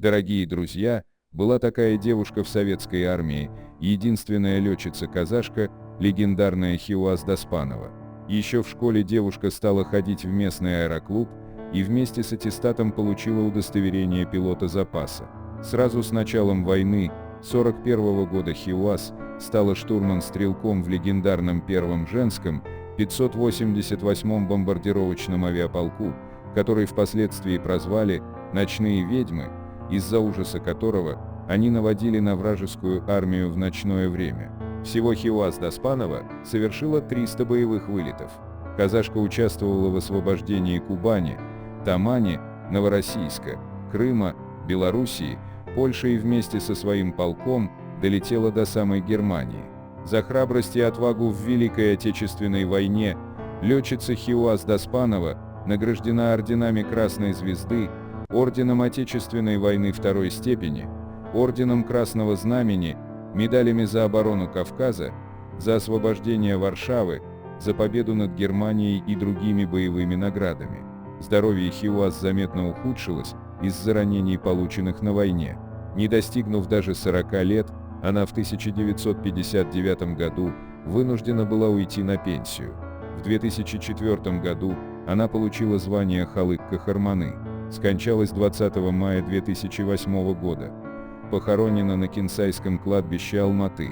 Дорогие друзья, была такая девушка в советской армии, единственная летчица-казашка, легендарная Хиуаз Доспанова. Еще в школе девушка стала ходить в местный аэроклуб и вместе с аттестатом получила удостоверение пилота запаса. Сразу с началом войны 1941 года Хиуаз стала штурман-стрелком в легендарном первом женском 588-м бомбардировочном авиаполку, который впоследствии прозвали «Ночные ведьмы», из-за ужаса которого они наводили на вражескую армию в ночное время. Всего Хиуаз Доспанова совершила 300 боевых вылетов. Казашка участвовала в освобождении Кубани, Тамани, Новороссийска, Крыма, Белоруссии, Польши и вместе со своим полком долетела до самой Германии. За храбрость и отвагу в Великой Отечественной войне летчица Хиуаз Доспанова награждена орденами Красной Звезды, орденом Отечественной войны второй степени, орденом Красного Знамени, медалями за оборону Кавказа, за освобождение Варшавы, за победу над Германией и другими боевыми наградами. Здоровье Хиуаз заметно ухудшилось из-за ранений, полученных на войне. Не достигнув даже 40 лет, она в 1959 году вынуждена была уйти на пенсию. В 2004 году она получила звание Халык-Кахарманы. Скончалась 20 мая 2008 года. Похоронена на Кинсайском кладбище Алматы.